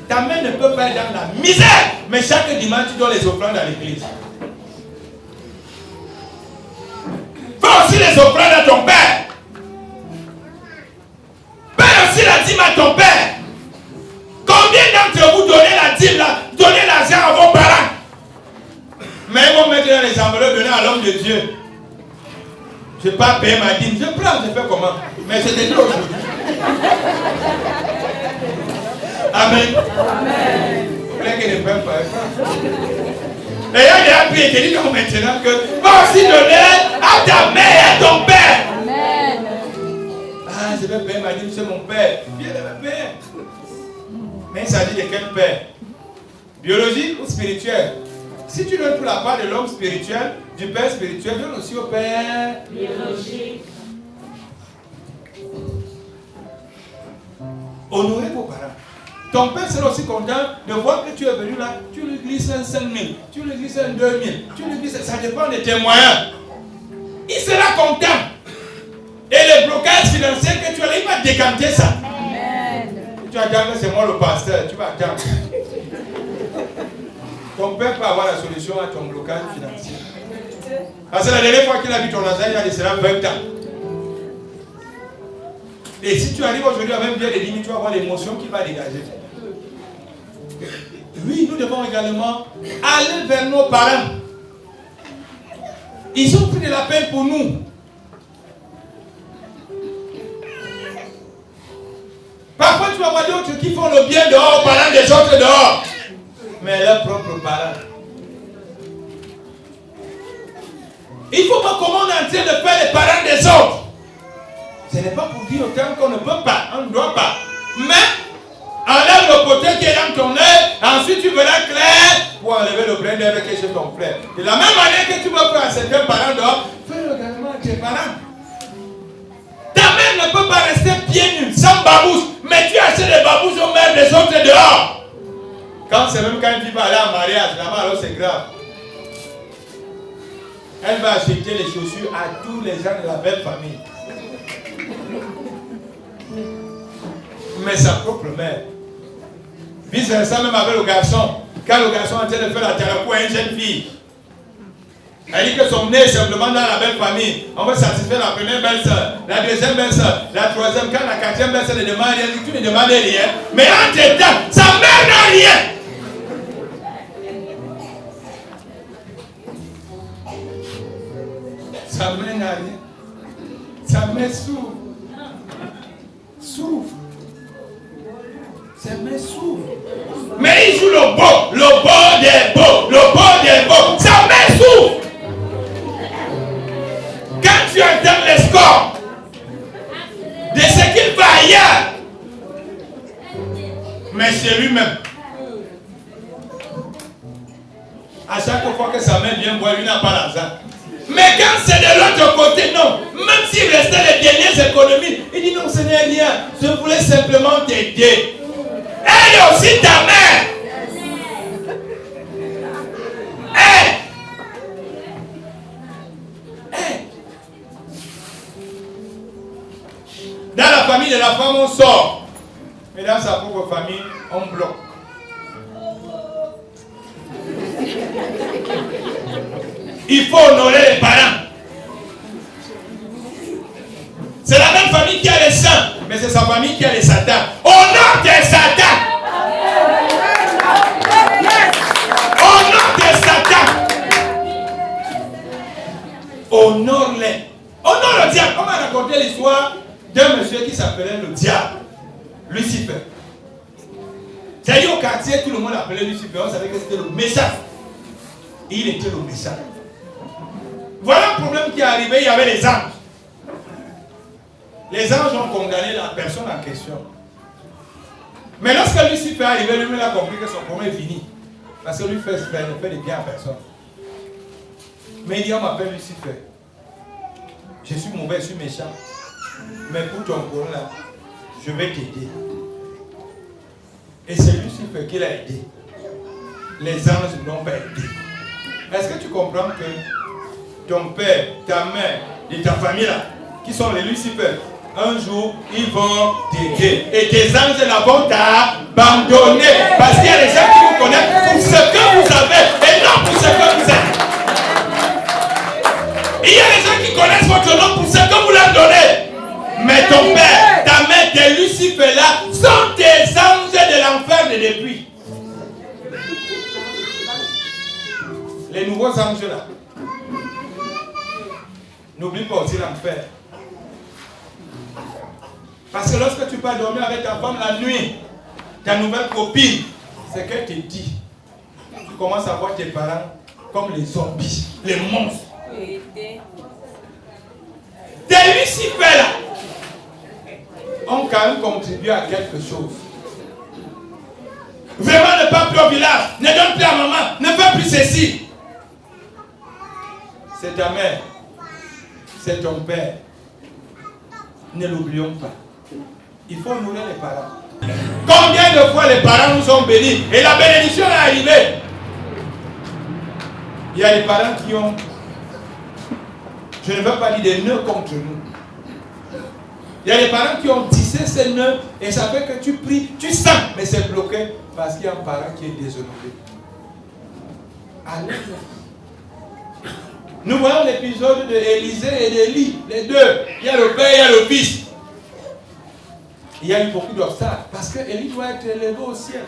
Ta mère ne peut pas être dans la misère. Mais chaque dimanche, tu donnes les offrandes à l'église. Fais aussi les offrandes à ton père. Paye aussi la dîme à ton père. Combien d'entre vous donnez la dîme, donnez l'argent à vos parents? Mais ils vont mettre dans les enveloppes données à l'homme de Dieu. Je n'ai pas payé ma dîme. Je prends, je fais comment? Mais c'était dit aujourd'hui. Amen. Vous voulez que ne prenne pas? Et il y a déjà prié, je dis donc maintenant que va aussi donner à ta mère et à ton père. Amen. Ah, je vais payer ma dîme, c'est mon père. Viens de me payer. Mais il s'agit de quel père? Biologique ou spirituel? Si tu donnes pour la part de l'homme spirituel, du père spirituel, donne aussi au père biologique. Honorez vos parents. Ton père sera aussi content de voir que tu es venu là, tu lui glisses un 5 000, tu lui glisses un 2 000, tu lui glisses, ça dépend de tes moyens. Il sera content. Et les blocages financiers que tu as là, il va décanter ça. Amen. Tu attends que c'est moi le pasteur, tu vas attendre. Ton père peut avoir la solution à ton blocage financier. Parce que la dernière fois qu'il a vu ton argent, il a dit cela 20 ans. Et si tu arrives aujourd'hui avec bien des limites, tu vas avoir l'émotion qui va dégager. Oui, nous devons également aller vers nos parents. Ils ont pris de la peine pour nous. Parfois, tu vas voir d'autres qui font le bien dehors, parlant des autres dehors. Mais leurs propres parents. Il faut voir comment on est en train de faire les parents des autres. Ce n'est pas pour dire autant qu'on ne peut pas, on ne doit pas. Mais, enlève le poteau qui est dans ton œil, ensuite tu verras clair pour enlever le brin d'herbe qui est chez ton frère. De la même manière que tu vas faire à certains parents dehors, fais-le également à tes parents. Ta mère ne peut pas rester pieds nus, sans babouche, mais tu achètes des babouches aux mères des autres dehors. Quand c'est même quand il va aller en mariage, là-bas alors c'est grave. Elle va acheter les chaussures à tous les gens de la belle famille. Mais sa propre mère. Vice versa même avec le garçon. Quand le garçon est en train de faire la thérapie à une jeune fille, elle dit que son nez est simplement dans la belle famille. On va satisfaire la première belle-sœur, la deuxième belle-sœur, la troisième. Quand la quatrième belle-sœur ne demande rien, tu ne demandes rien. Mais entre temps, sa mère n'a rien. Sa mère n'a rien. Sa mère souffre. Souffre. Sa mère souffre. Mais il joue le beau des beaux, le beau des beaux. Sa mère souffre. Quand tu entends les scores de ce qu'il va ailleurs, mais c'est lui-même. À chaque fois que sa mère vient voir, lui n'a pas l'argent. Mais quand c'est de l'autre côté, non. Même s'il restait les dernières économies, il dit non, ce n'est rien. Je voulais simplement t'aider. Elle est aussi ta mère. Dans la famille de la femme, on sort. Mais dans sa propre famille, on bloque. Il faut honorer les parents. C'est la même famille qui a les saints, mais c'est sa famille qui a les satans. Honore tes satans. Honore tes satans. Honore-les. Honore le diable. On m'a raconté l'histoire d'un monsieur qui s'appelait le diable, Lucifer. C'est-à-dire au quartier, tout le monde appelait Lucifer. On savait que c'était le méchant. Il était le méchant. Voilà un problème qui est arrivé, il y avait les anges. Les anges ont condamné la personne en question. Mais lorsque Lucifer est arrivé, lui-même a compris que son problème est fini. Parce que lui ne fait de bien à personne. Mais il dit, on m'appelle Lucifer. Je suis mauvais, je suis méchant. Mais pour ton problème là, je vais t'aider. Et c'est Lucifer qui l'a aidé. Les anges ne l'ont pas aidé. Est-ce que tu comprends que ton père, ta mère et ta famille là, qui sont les Lucifer, un jour, ils vont t'aider. Et tes anges là vont t'abandonner. Parce qu'il y a des gens qui vous connaissent pour ce que vous avez et non pour ce que vous êtes. Il y a des gens qui connaissent votre nom pour ce que vous leur donnez. Mais ton père, ta mère, tes Lucifer là, sont tes anges de l'enfer de depuis. Les nouveaux anges là. N'oublie pas aussi l'enfer. Parce que lorsque tu pars dormir avec ta femme la nuit, ta nouvelle copine, c'est qu'elle te dit. Tu commences à voir tes parents comme les zombies, les monstres. Tes Lucifer là ont quand même contribué à quelque chose. Vraiment ne pas plus au village, ne donne plus à maman, ne fais plus ceci. C'est ta mère, c'est ton père. Ne l'oublions pas. Il faut honorer les parents. Combien de fois les parents nous ont bénis et la bénédiction est arrivée. Il y a des parents qui ont, je ne veux pas dire des nœuds contre nous. Il y a des parents qui ont tissé ces nœuds et ça fait que tu pries, tu sens, mais c'est bloqué parce qu'il y a un parent qui est déshonoré. Allez. Nous voyons l'épisode d'Élisée et d'Élie, les deux. Il y a le père, il y a le fils. Il y a eu beaucoup d'obstacles parce que Élie doit être élevé au ciel.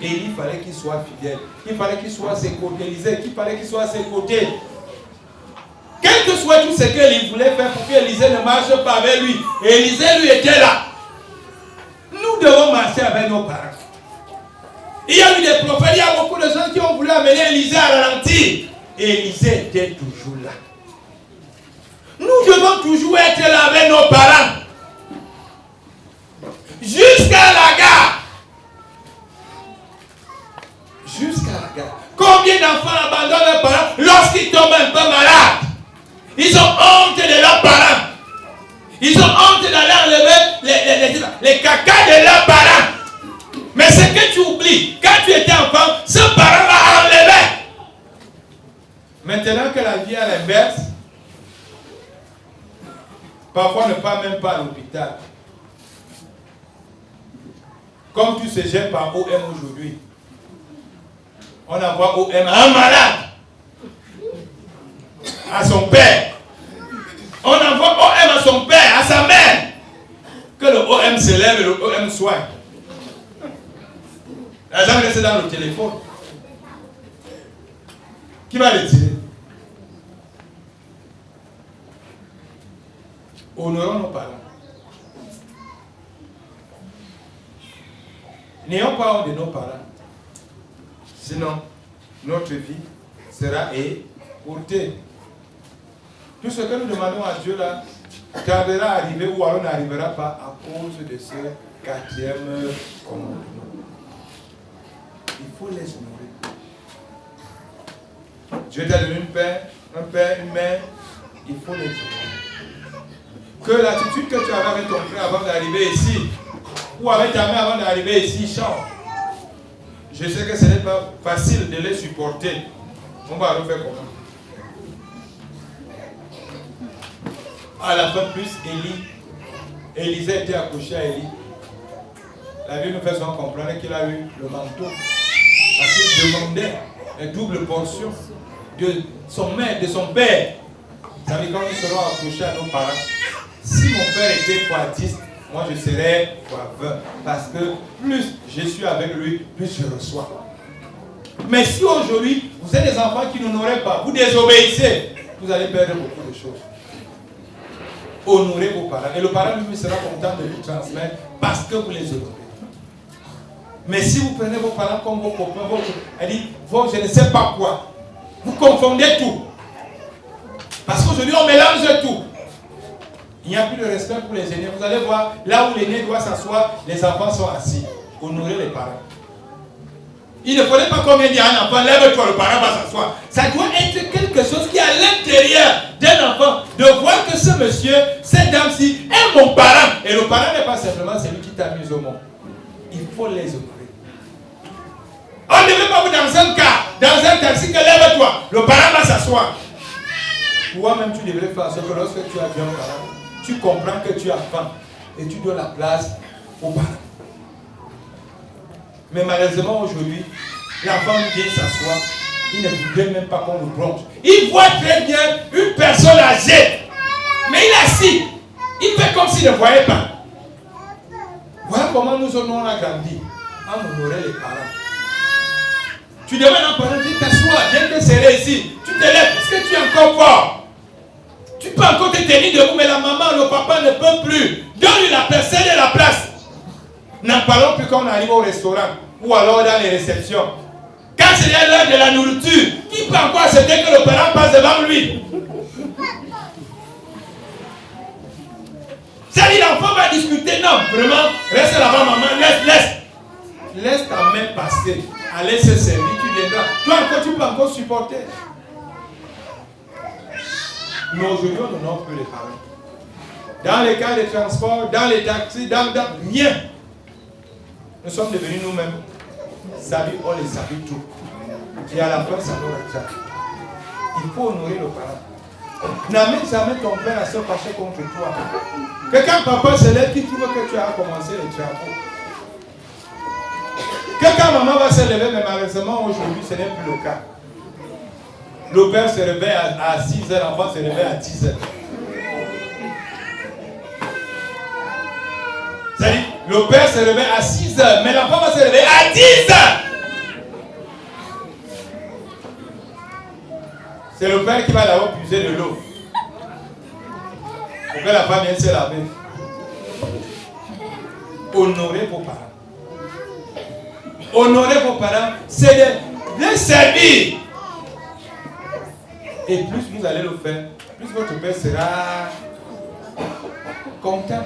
Élie, il fallait qu'il soit fidèle. Il fallait qu'il soit à ses côtés. Élisée, il fallait qu'il soit à ses côtés. Quel que soit tout ce qu'Élie voulait faire pour qu'Élisée ne marche pas avec lui, Élisée lui était là. Nous devons marcher avec nos parents. Il y a eu des prophètes, il y a beaucoup de gens qui ont voulu amener Élisée à ralentir. Élisée était toujours là. Nous devons toujours être là avec nos parents. Jusqu'à la gare. Jusqu'à la gare. Combien d'enfants abandonnent leurs parents lorsqu'ils tombent un peu malades? Ils ont honte de leurs parents. Ils ont honte d'aller enlever les cacas de leurs parents. Mais ce que tu oublies, quand tu étais enfant, ce parent l'a enlevé. Maintenant que la vie est à l'inverse, parfois on ne part même pas à l'hôpital. Comme tu se gères par OM aujourd'hui. On envoie OM à un malade, à son père. On envoie OM à son père, à sa mère. Que le OM se lève et le OM soigne. L'argent reste dans le téléphone. Qui va le tirer? Honorons nos parents. N'ayons pas honte de nos parents. Sinon, notre vie sera écourtée. Tout ce que nous demandons à Dieu là, tardera à arriver ou alors n'arrivera pas à cause de ce quatrième commandement. Il faut les honorer. Dieu t'a donné un père, une mère, il faut les honorer. Que l'attitude que tu avais avec ton frère avant d'arriver ici, ou avec ta mère avant d'arriver ici, change. Je sais que ce n'est pas facile de les supporter. On va refaire comment? À la fin, plus Élisée était accouché à Élie. La Bible nous fait souvent comprendre qu'il a eu le manteau. Parce qu'il demandait la double portion de son maître, de son père. Ça veut dire quand nous serons accouchés à nos parents. Si mon père était pointiste, moi je serais coiffeur. Parce que plus je suis avec lui, plus je reçois. Mais si aujourd'hui, vous êtes des enfants qui n'honorez pas, vous désobéissez, vous allez perdre beaucoup de choses. Honorez vos parents. Et le parent lui sera content de vous transmettre parce que vous les honorez. Mais si vous prenez vos parents comme vos copains, elle dit, je ne sais pas quoi. Vous confondez tout. Parce qu'aujourd'hui, on mélange tout. Il n'y a plus de respect pour les aînés. Vous allez voir, là où l'aîné doit s'asseoir, les enfants sont assis. Honorez les parents. Il ne fallait pas qu'on ait dit à un enfant, lève-toi, le parent va s'asseoir. Ça doit être quelque chose qui est à l'intérieur d'un enfant. De voir que ce monsieur, cette dame-ci, est mon parent. Et le parent n'est pas simplement celui qui t'a mis au monde. Il faut les honorer. On ne devait pas vous dans un cas, dans un taxi, que lève-toi, le parent va s'asseoir. Toi-même, tu devrais faire ce que lorsque tu as bien un parent, tu comprends que tu as faim et tu donnes la place aux parents. Mais malheureusement aujourd'hui, l'enfant vient s'asseoir. Il ne voudrait même pas qu'on le bronche. Il voit très bien une personne âgée. Mais il est assis. Il fait comme s'il ne voyait pas. Voilà comment nous on a grandi. On honorait les parents. Tu demandes à un parent, viens t'asseoir, viens te serrer ici. Tu te lèves parce que tu es encore fort. Tu peux encore te tenir debout, mais la maman, le papa ne peut plus. Donne-lui la place, cède la place. N'en parlons plus quand on arrive au restaurant ou alors dans les réceptions. Quand c'est l'heure de la nourriture, qui peut encore accepter que le parent passe devant lui? C'est-à-dire l'enfant va discuter. Non, vraiment, reste là-bas, maman, laisse ta main passer. Allez se servir, tu viendras. Toi encore, tu peux encore supporter. Mais aujourd'hui, on n'honore plus les parents. Dans les cas de transport, dans les taxis, dans rien. Nous sommes devenus nous-mêmes. On les savait tout. Et à la fin, ça nous rattrape. Il faut honorer nos parents. N'amène jamais ton père à se fâcher contre toi. Que quand papa se lève, qu'il trouve que tu as commencé les travaux. Que quand maman va se lever, mais malheureusement aujourd'hui, ce n'est plus le cas. Le père se réveille à 6 heures, l'enfant se réveille à 10 heures. C'est-à-dire, le père se réveille à 6 heures, mais l'enfant va se réveiller à 10 heures. C'est le père qui va là-haut puiser de l'eau. Pour que la femme vienne se laver. Honorez vos parents. Honorez vos parents, c'est de les servir. Et plus vous allez le faire, plus votre père sera content.